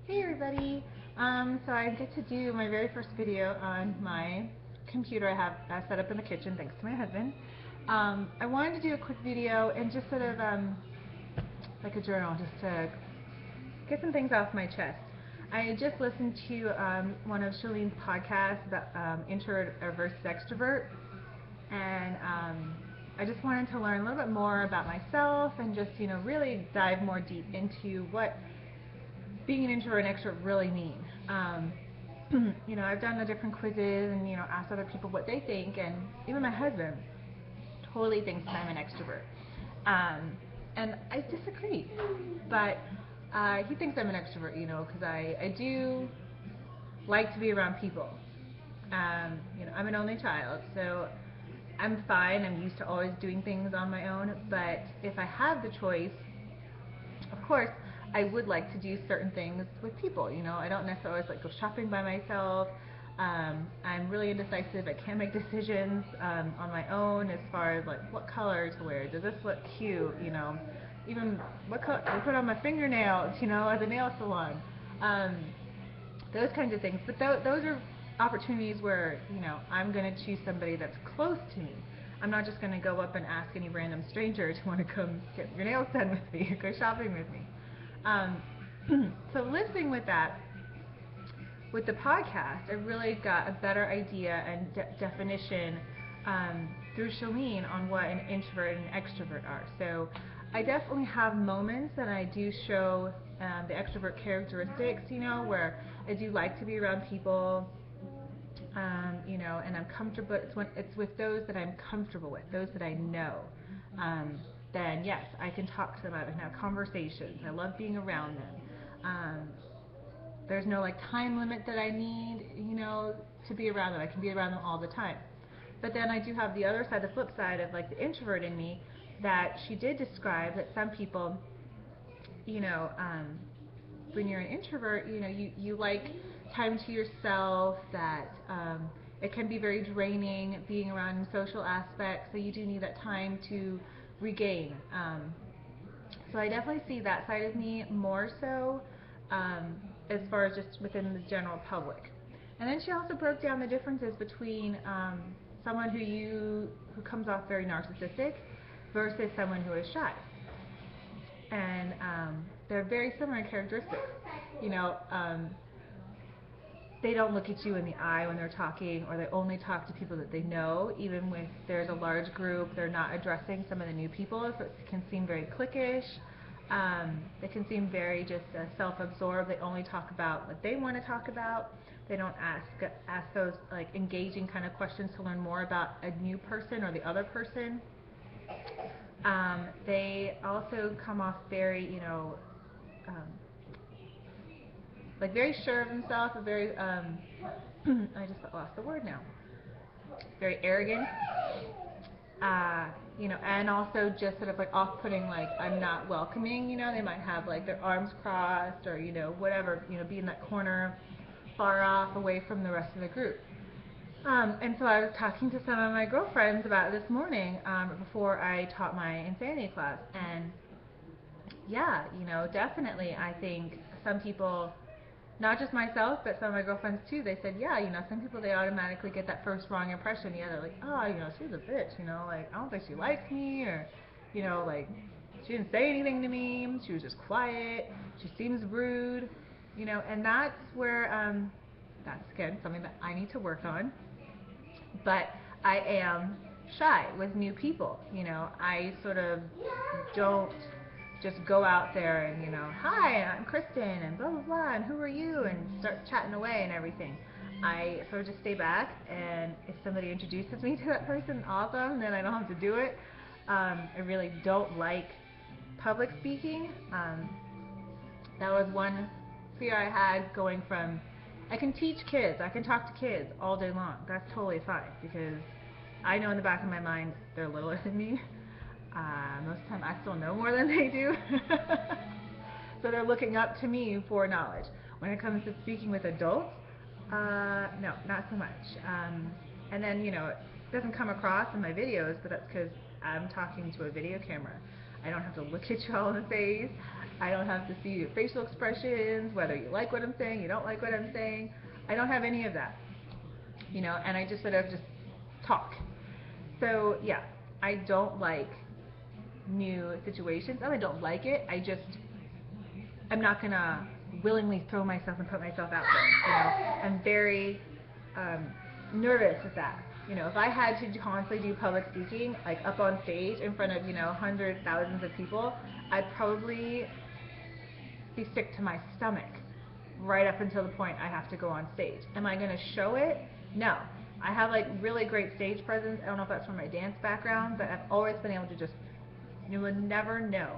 Hey everybody! So I get to do my very first video on my computer I have set up in the kitchen thanks to my husband. I wanted to do a quick video and just sort of like a journal, just to get some things off my chest. I just listened to one of Shalene's podcasts about introvert versus extrovert, and I just wanted to learn a little bit more about myself and just really dive more deep into what being an introvert and extrovert really mean. I've done the different quizzes and asked other people what they think, and even my husband totally thinks that I'm an extrovert. And I disagree, but he thinks I'm an extrovert, because I do like to be around people. I'm an only child, so I'm fine. I'm used to always doing things on my own, but if I have the choice, of course, I would like to do certain things with people. I don't necessarily always like go shopping by myself. I'm really indecisive. I can't make decisions on my own as far as like what color to wear. Does this look cute? Even what color I put on my fingernails. At the nail salon. Those kinds of things. But those are opportunities where I'm going to choose somebody that's close to me. I'm not just going to go up and ask any random stranger to want to come get your nails done with me or go shopping with me. So listening with that, with the podcast, I really got a better idea and definition through Shalene on what an introvert and an extrovert are. So I definitely have moments that I do show the extrovert characteristics, where I do like to be around people, and I'm comfortable. It's with those that I'm comfortable with, those that I know. Then yes, I can talk to them. I can have conversations. I love being around them. There's no time limit that I need, to be around them. I can be around them all the time. But then I do have the other side, the flip side of the introvert in me, that she did describe that some people, when you're an introvert, you like time to yourself, that it can be very draining being around social aspects, so you do need that time to regain. So I definitely see that side of me more so as far as just within the general public. And then she also broke down the differences between someone who comes off very narcissistic versus someone who is shy. And they're very similar characteristics. They don't look at you in the eye when they're talking, or they only talk to people that they know. Even when there's a large group, they're not addressing some of the new people, so it can seem very cliquish. They can seem very just self-absorbed. They only talk about what they want to talk about. They don't ask those engaging kind of questions to learn more about a new person or the other person. They also come off very, very sure of themselves, very, I just lost the word now. Very arrogant, and also just sort of off-putting, I'm not welcoming. They might have their arms crossed, or whatever, be in that corner, far off, away from the rest of the group. And so I was talking to some of my girlfriends about it this morning before I taught my insanity class, and yeah, definitely I think some people, not just myself, but some of my girlfriends too, they said, yeah, some people, they automatically get that first wrong impression. Yeah, they're like, oh, she's a bitch, I don't think she likes me, or, she didn't say anything to me, she was just quiet, she seems rude, and that's where, that's again something that I need to work on. But I am shy with new people. I sort of don't just go out there and, hi, I'm Kristen, and blah, blah, blah, and who are you, and start chatting away and everything. I sort of just stay back, and if somebody introduces me to that person, awesome, then I don't have to do it. I really don't like public speaking. That was one fear I had going from, I can teach kids, I can talk to kids all day long. That's totally fine, because I know in the back of my mind they're littler than me. Most of the time I still know more than they do. So they're looking up to me for knowledge. When it comes to speaking with adults, no, not so much. And then, it doesn't come across in my videos, but that's because I'm talking to a video camera. I don't have to look at you all in the face. I don't have to see your facial expressions, whether you like what I'm saying, you don't like what I'm saying. I don't have any of that, and I just sort of just talk. So yeah, I don't like new situations. I don't like it. I'm not gonna willingly throw myself and put myself out there. I'm very nervous with that. If I had to constantly do public speaking, like up on stage in front of hundreds, thousands of people, I'd probably be sick to my stomach right up until the point I have to go on stage. Am I going to show it? No. I have like really great stage presence. I don't know if that's from my dance background, but I've always been able to just, you would never know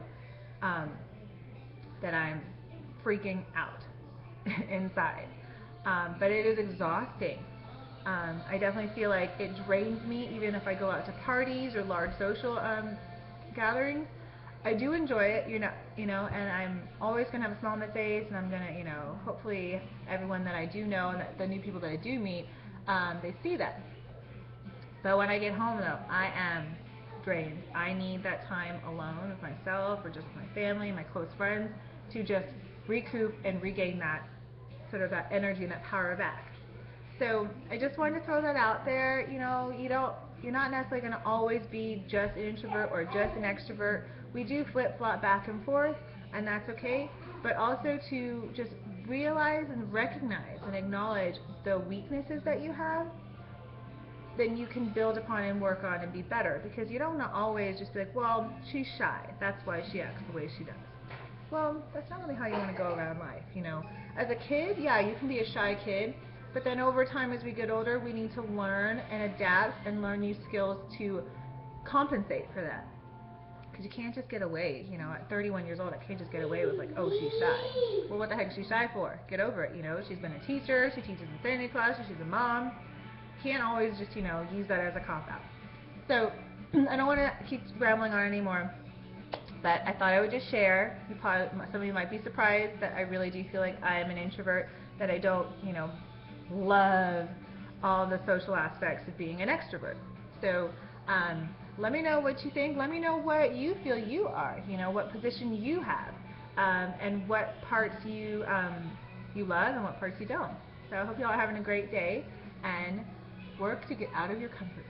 that I'm freaking out inside. But it is exhausting. I definitely feel like it drains me even if I go out to parties or large social gatherings. I do enjoy it, and I'm always going to have a smile on my face, and I'm going to, hopefully everyone that I do know and the new people that I do meet, they see that. But when I get home, though, I am drained. I need that time alone with myself or just with my family, my close friends, to just recoup and regain that sort of that energy and that power back. So I just wanted to throw that out there. You're not necessarily going to always be just an introvert or just an extrovert. We do flip-flop back and forth, and that's okay. But also to just realize and recognize and acknowledge the weaknesses that you have, then you can build upon and work on and be better. Because you don't want to always just be like, well, she's shy, that's why she acts the way she does. Well, that's not really how you want to go around life. As a kid, yeah, you can be a shy kid, but then over time as we get older, we need to learn and adapt and learn new skills to compensate for that. Because you can't just get away, at 31 years old, I can't just get away with like, oh, she's shy. Well, what the heck is she shy for? Get over it, she's been a teacher, she teaches in Sunday classes, she's a mom. Can't always just, use that as a cop-out. So, I don't want to keep rambling on anymore, but I thought I would just share. Some of you might be surprised that I really do feel like I am an introvert, that I don't, love all the social aspects of being an extrovert. So, let me know what you think. Let me know what you feel you are, what position you have, and what parts you love and what parts you don't. So I hope you all are having a great day, and work to get out of your comfort